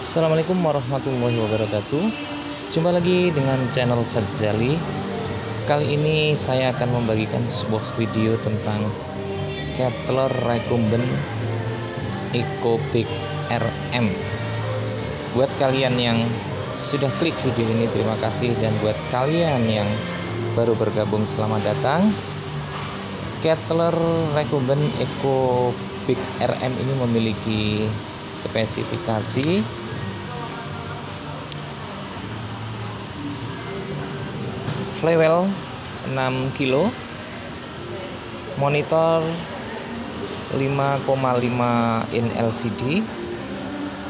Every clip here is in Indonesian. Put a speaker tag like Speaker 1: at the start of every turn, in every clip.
Speaker 1: Assalamualaikum warahmatullahi wabarakatuh. Jumpa lagi dengan channel Sadzali. Kali ini saya akan membagikan sebuah video tentang Kettler Recumbent EcoBig RM. Buat kalian yang sudah klik video ini, terima kasih. Dan buat kalian yang baru bergabung, selamat datang. Kettler Recumbent EcoBig RM ini memiliki spesifikasi flywheel 6 kilo, monitor 5,5 in LCD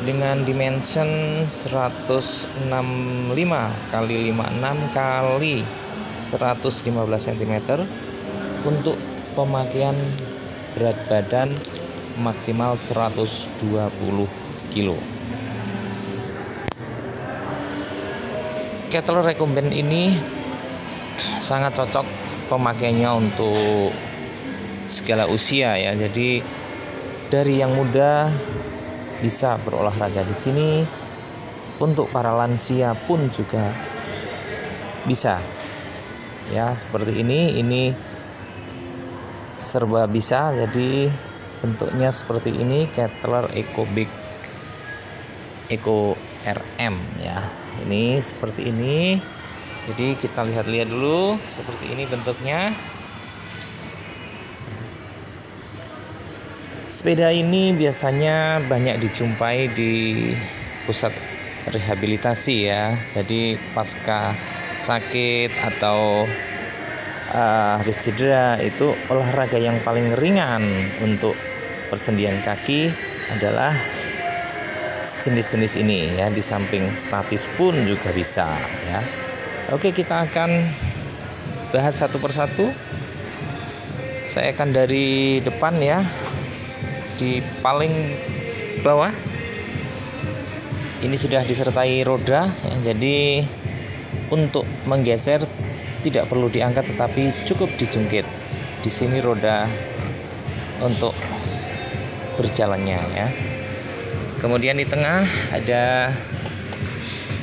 Speaker 1: dengan dimension 165 x 56 x 115 cm untuk pemakaian berat badan maksimal 120 kilo. Kettler Recumbent ini sangat cocok pemakaiannya untuk segala usia ya. Jadi dari yang muda bisa berolahraga di sini, untuk para lansia pun juga bisa. Ya, seperti ini serba bisa. Jadi bentuknya seperti ini, Kettler EcoBig Eco RM ya. Ini seperti ini. Jadi kita lihat dulu, seperti ini bentuknya. Sepeda ini biasanya banyak dijumpai di pusat rehabilitasi ya. Jadi pasca sakit atau habis cedera, itu olahraga yang paling ringan untuk persendian kaki adalah jenis-jenis ini ya. Di samping statis pun juga bisa ya. Oke, kita akan bahas satu persatu. Saya akan dari depan ya. Di paling bawah ini sudah disertai roda ya. Jadi untuk menggeser tidak perlu diangkat, tetapi cukup dijungkit. Di sini roda untuk berjalannya ya. Kemudian di tengah ada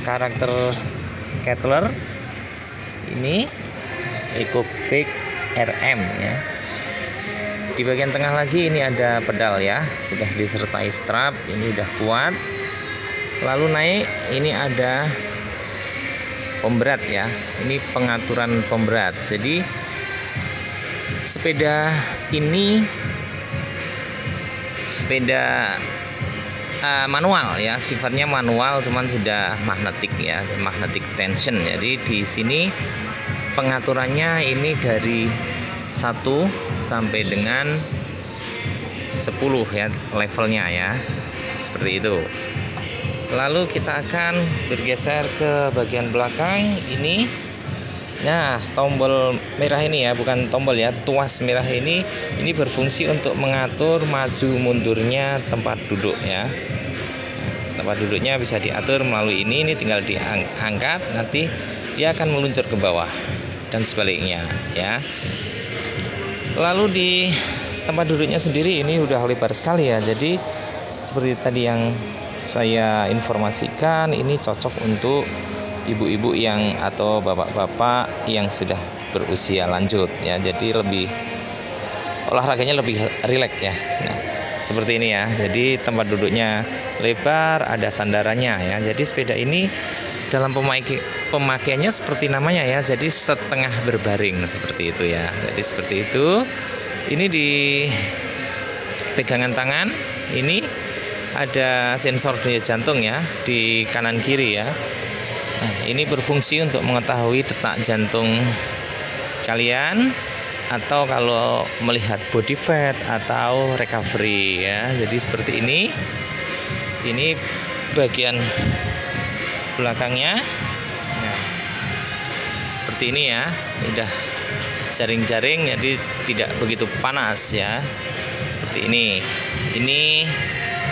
Speaker 1: karakter Kettler ini EcoBig RM ya. Di bagian tengah lagi ini ada pedal ya, sudah disertai strap, ini udah kuat. Lalu naik, ini ada pemberat ya. Ini pengaturan pemberat. Jadi sepeda ini sepeda manual ya, sifatnya manual, cuman sudah magnetik ya, magnetic tension. Jadi di sini pengaturannya ini dari 1 sampai dengan 10 ya levelnya ya, seperti itu. Lalu kita akan bergeser ke bagian belakang ini. Nah, tombol merah ini ya, bukan tombol ya, tuas merah ini berfungsi untuk mengatur maju mundurnya tempat duduk ya. Tempat duduknya bisa diatur melalui ini tinggal diangkat, nanti dia akan meluncur ke bawah dan sebaliknya ya. Lalu di tempat duduknya sendiri ini udah lebar sekali ya. Jadi seperti tadi yang saya informasikan, ini cocok untuk ibu-ibu yang atau bapak-bapak yang sudah berusia lanjut ya. Jadi lebih olahraganya lebih rileks ya. Nah, seperti ini ya. Jadi tempat duduknya lebar, ada sandarannya ya. Jadi sepeda ini dalam pemakaiannya seperti namanya ya. Jadi setengah berbaring seperti itu ya. Jadi seperti itu. Ini di pegangan tangan ini ada sensor denyut jantung ya di kanan kiri ya. Nah, ini berfungsi untuk mengetahui detak jantung kalian, atau kalau melihat body fat atau recovery ya. Jadi seperti ini. Ini bagian belakangnya. Nah, seperti ini ya. Udah jaring-jaring, jadi tidak begitu panas ya. Seperti ini. Ini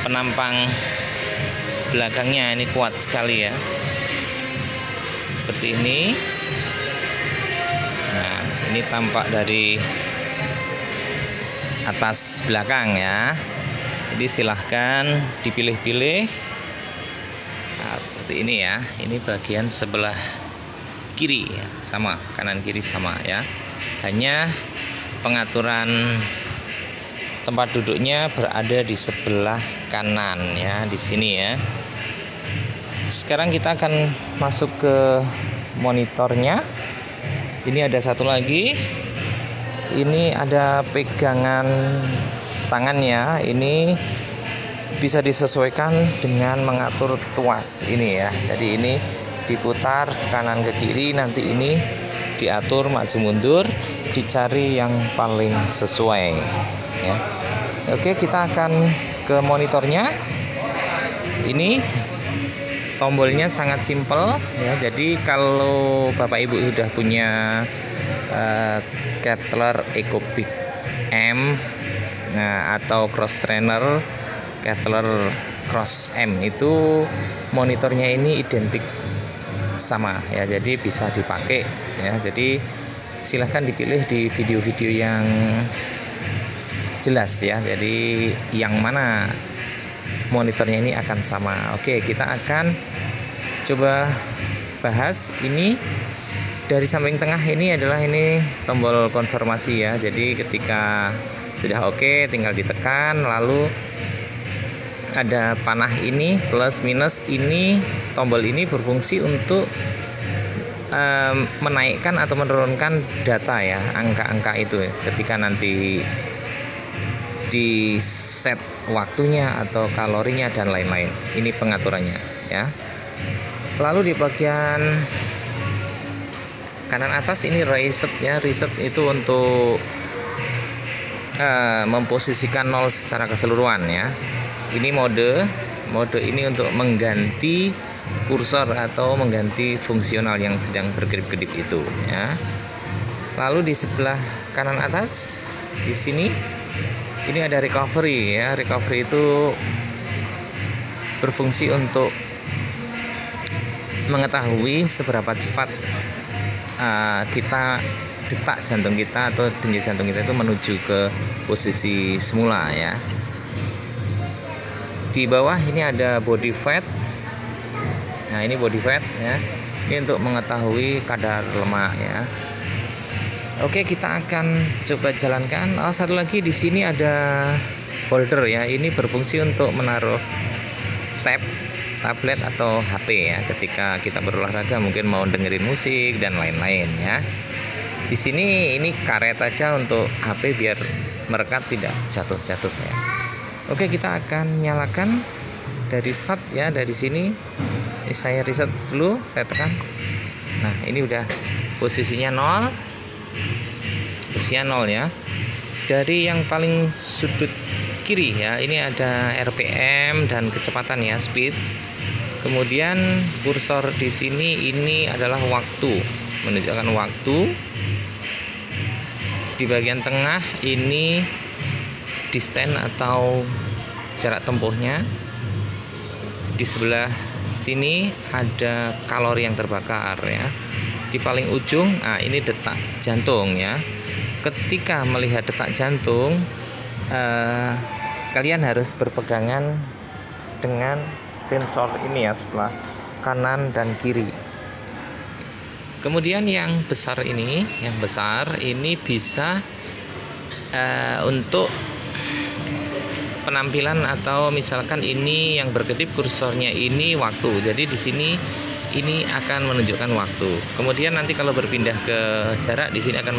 Speaker 1: penampang belakangnya ini kuat sekali ya. Seperti ini. Nah, ini tampak dari atas belakang ya. Jadi silahkan dipilih-pilih seperti ini ya. Ini bagian sebelah kiri ya, sama, kanan kiri sama ya. Hanya pengaturan tempat duduknya berada di sebelah kanan ya, di sini ya. Sekarang kita akan masuk ke monitornya. Ini ada satu lagi. Ini ada pegangan tangannya. Ini bisa disesuaikan dengan mengatur tuas ini ya. Jadi ini diputar kanan ke kiri, nanti ini diatur maju mundur, dicari yang paling sesuai ya. Oke, kita akan ke monitornya. Ini tombolnya sangat simpel ya. Jadi kalau Bapak Ibu sudah punya Kettler EcoPeak M atau Cross Trainer Kettler Cross M, itu monitornya ini identik sama ya, jadi bisa dipakai ya. Jadi silahkan dipilih di video-video yang jelas ya, jadi yang mana monitornya ini akan sama. Oke, kita akan coba bahas. Ini dari samping tengah ini adalah ini tombol konfirmasi ya, jadi ketika sudah oke tinggal ditekan, lalu ada panah ini plus minus. Ini tombol ini berfungsi untuk menaikkan atau menurunkan data ya, angka-angka itu ya, ketika nanti di set waktunya atau kalorinya dan lain-lain. Ini pengaturannya ya. Lalu di bagian kanan atas ini reset ya. Reset itu untuk memposisikan 0 secara keseluruhan ya. Ini mode ini untuk mengganti kursor atau mengganti fungsional yang sedang berkedip-kedip itu ya. Lalu di sebelah kanan atas di sini ini ada recovery ya. Recovery itu berfungsi untuk mengetahui seberapa cepat kita detak jantung kita atau denyut jantung kita itu menuju ke posisi semula ya. Di bawah ini ada body fat. Nah, ini body fat ya. Ini untuk mengetahui kadar lemak ya. Oke, kita akan coba jalankan. Satu lagi di sini ada holder ya. Ini berfungsi untuk menaruh tablet atau HP ya. Ketika kita berolahraga mungkin mau dengerin musik dan lain-lain ya. Di sini ini karet aja untuk HP biar merekat tidak jatuh-jatuh ya. Oke, kita akan nyalakan dari start ya. Dari sini ini saya reset dulu, saya tekan. Nah, ini udah posisinya 0. Posisinya 0 ya. Dari yang paling sudut kiri ya, ini ada RPM dan kecepatan ya, speed. Kemudian kursor di sini ini adalah waktu, menunjukkan waktu. Di bagian tengah ini distance atau jarak tempuhnya. Di sebelah sini ada kalori yang terbakar ya. Di paling ujung ini detak jantung ya. Ketika melihat detak jantung, kalian harus berpegangan dengan sensor ini ya, sebelah kanan dan kiri. Kemudian yang besar ini bisa untuk penampilan, atau misalkan ini yang berkedip kursornya ini waktu. Jadi di sini ini akan menunjukkan waktu. Kemudian nanti kalau berpindah ke jarak, di sini akan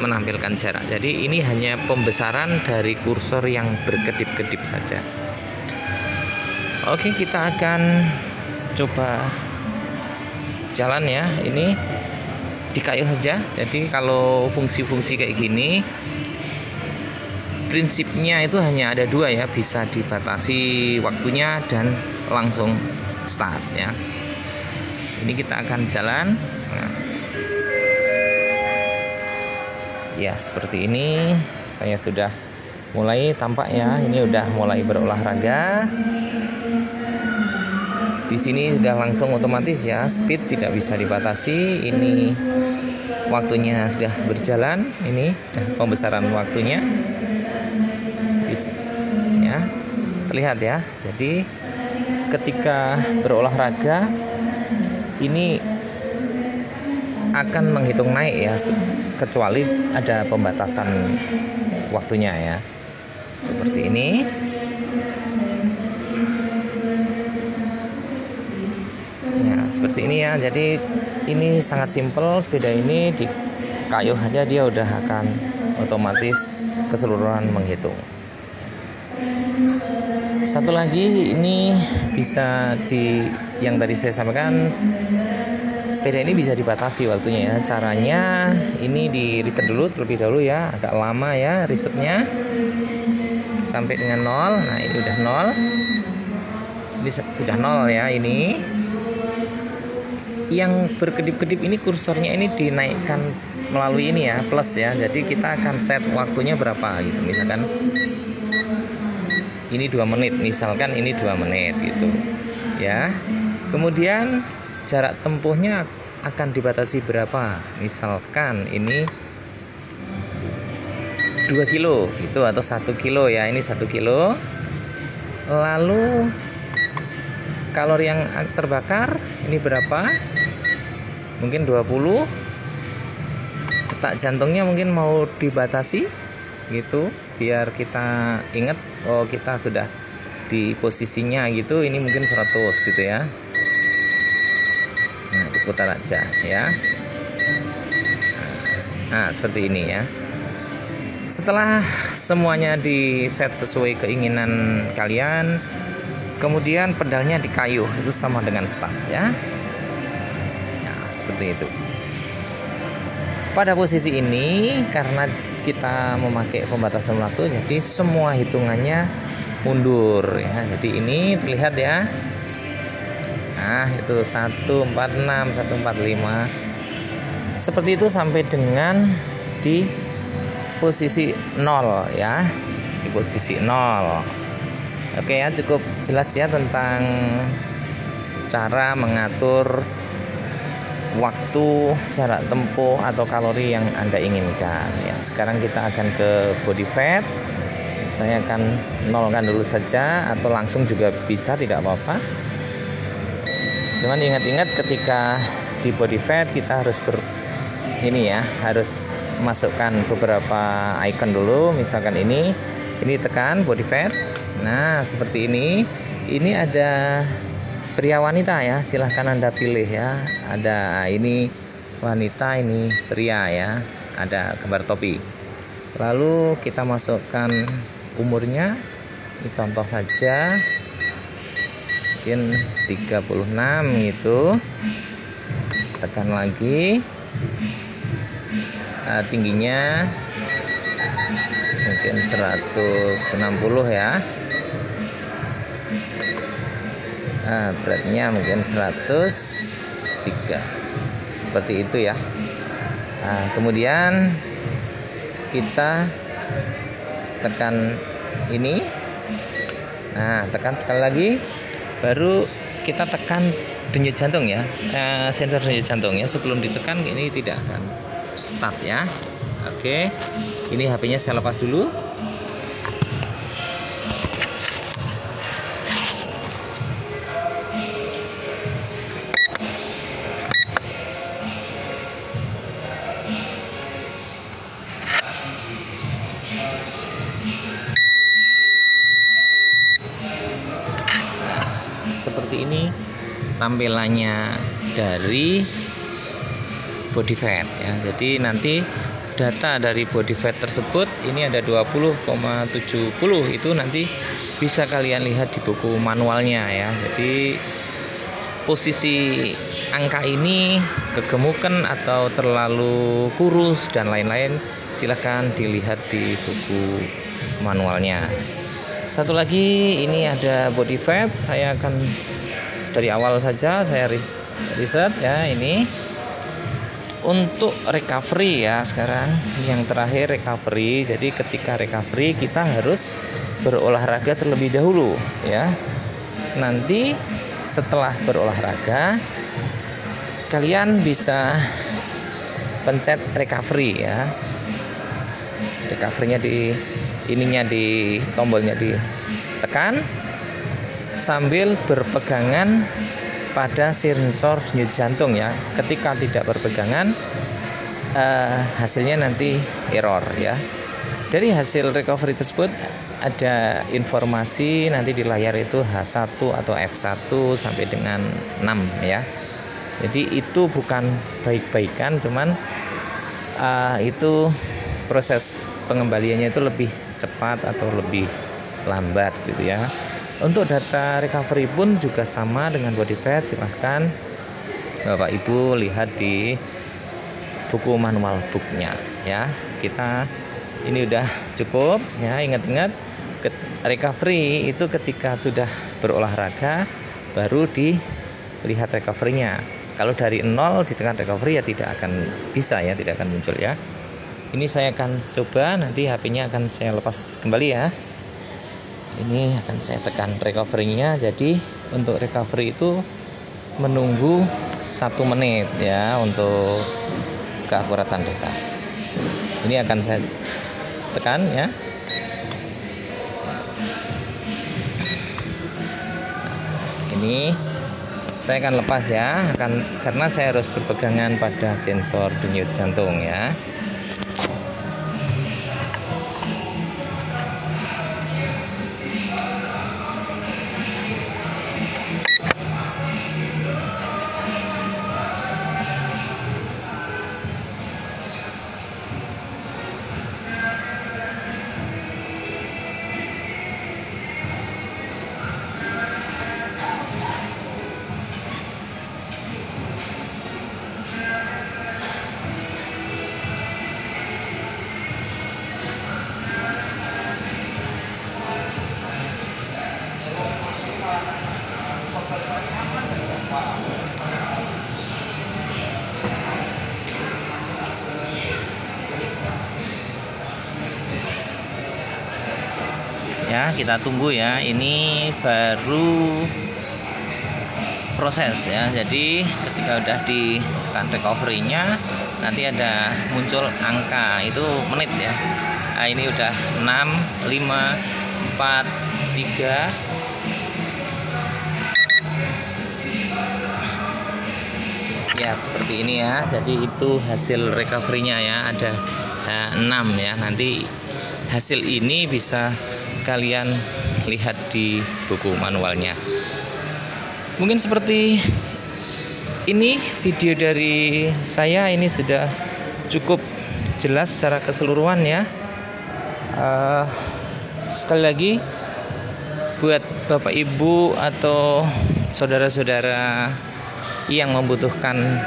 Speaker 1: menampilkan jarak. Jadi ini hanya pembesaran dari kursor yang berkedip-kedip saja. Oke, kita akan coba jalan ya. Ini di kayu saja. Jadi kalau fungsi-fungsi kayak gini, prinsipnya itu hanya ada 2 ya, bisa dibatasi waktunya dan langsung start ya. Ini kita akan jalan. Ya, seperti ini. Saya sudah mulai tampak ya. Ini udah mulai berolahraga. Di sini sudah langsung otomatis ya, speed tidak bisa dibatasi. Ini waktunya sudah berjalan. Ini pembesaran waktunya. Ya, terlihat ya. Jadi ketika berolahraga ini akan menghitung naik ya, kecuali ada pembatasan waktunya ya, seperti ini. Ya seperti ini ya. Jadi ini sangat simpel, sepeda ini di kayuh aja dia udah akan otomatis keseluruhan menghitung. Satu lagi ini bisa yang tadi saya sampaikan, sepeda ini bisa dibatasi waktunya ya. Caranya ini di reset dulu terlebih dahulu ya, agak lama ya resetnya sampai dengan 0. Nah ini udah 0, ini sudah 0 ya. Ini yang berkedip-kedip ini kursornya ini dinaikkan melalui ini ya, plus ya. Jadi kita akan set waktunya berapa gitu, misalkan ini 2 menit, misalkan ini 2 menit gitu ya. Kemudian jarak tempuhnya akan dibatasi berapa, misalkan ini 2 kilo gitu, atau 1 kilo ya, ini 1 kilo. Lalu kalori yang terbakar ini berapa, mungkin 20. Detak jantungnya mungkin mau dibatasi gitu, biar kita ingat oh kita sudah di posisinya gitu, ini mungkin 100 gitu ya. Nah diputar aja ya. Nah seperti ini ya. Setelah semuanya di set sesuai keinginan kalian, kemudian pedalnya dikayuh, itu sama dengan start ya. Nah seperti itu. Pada posisi ini karena kita memakai pembatasan waktu, jadi semua hitungannya mundur ya. Jadi ini terlihat ya. Nah itu 146, 145, seperti itu sampai dengan di posisi 0 ya, di posisi 0. Oke ya, cukup jelas ya tentang cara mengatur waktu, jarak tempuh atau kalori yang Anda inginkan ya. Sekarang kita akan ke body fat. Saya akan nolkan dulu saja, atau langsung juga bisa, tidak apa-apa. Cuman ingat-ingat ketika di body fat kita harus harus masukkan beberapa icon dulu. Misalkan ini tekan body fat. Nah seperti ini. Ini ada pria wanita ya, silahkan Anda pilih ya. Ada ini wanita, ini pria ya, ada gambar topi. Lalu kita masukkan umurnya, ini contoh saja, mungkin 36 gitu. Tekan lagi, tingginya mungkin 160 ya. Beratnya mungkin 103, seperti itu ya. Kemudian kita tekan ini. Nah tekan sekali lagi, baru kita tekan denyut jantung ya, sensor denyut jantungnya. Sebelum ditekan ini tidak akan start ya. Oke, ini HP-nya saya lepas dulu. Seperti ini tampilannya dari body fat ya. Jadi nanti data dari body fat tersebut ini ada 20,70, itu nanti bisa kalian lihat di buku manualnya ya. Jadi posisi angka ini kegemukan atau terlalu kurus dan lain-lain, silakan dilihat di buku manualnya. Satu lagi, ini ada body fat. Saya akan dari awal saja saya riset ya. Ini untuk recovery ya. Sekarang yang terakhir recovery. Jadi ketika recovery kita harus berolahraga terlebih dahulu ya. Nanti setelah berolahraga kalian bisa pencet recovery ya. Recovery-nya di tombolnya ditekan. sambil berpegangan pada sensor denyut jantung ya. Ketika tidak berpegangan, hasilnya nanti error ya. Dari hasil recovery tersebut ada informasi nanti di layar itu H1 atau F1 sampai dengan 6 ya. Jadi itu bukan baik-baikan, cuman itu proses pengembaliannya itu lebih cepat atau lebih lambat gitu ya. Untuk data recovery pun juga sama dengan body fat. Silahkan Bapak Ibu lihat di buku manual booknya ya. Kita ini udah cukup ya. Ingat-ingat recovery itu ketika sudah berolahraga baru dilihat recovery-nya. Kalau dari 0 ditekan recovery ya tidak akan bisa ya, tidak akan muncul ya. Ini saya akan coba, nanti HP-nya akan saya lepas kembali ya. Ini akan saya tekan recovery-nya. Jadi untuk recovery itu menunggu 1 menit ya untuk keakuratan data. Ini akan saya tekan ya. Ini saya akan lepas ya, karena saya harus berpegangan pada sensor denyut jantung ya. Ya, kita tunggu ya. Ini baru proses ya. Jadi ketika udah ditekan recovery-nya nanti ada muncul angka itu menit ya. Nah, ini udah 6, 5, 4, 3. Ya, seperti ini ya. Jadi itu hasil recovery-nya ya. Ada 6 ya. Nanti hasil ini bisa kalian lihat di buku manualnya. Mungkin seperti ini video dari saya. Ini sudah cukup jelas secara keseluruhan ya. Sekali lagi buat Bapak Ibu atau saudara-saudara yang membutuhkan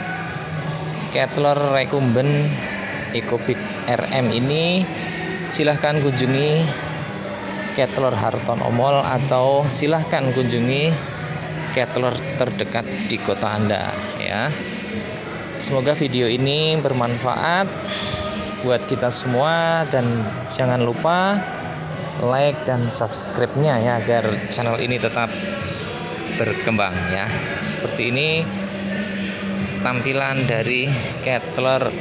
Speaker 1: Kettler Recumbent EcoPeak RM ini, silahkan kunjungi Kettler Hartono Mall atau silahkan kunjungi Kettler terdekat di kota Anda ya. Semoga video ini bermanfaat buat kita semua, dan jangan lupa like dan subscribe-nya ya agar channel ini tetap berkembang ya. Seperti ini tampilan dari Kettler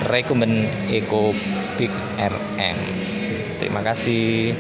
Speaker 1: Recumbent EcoPeak RM. Terima kasih.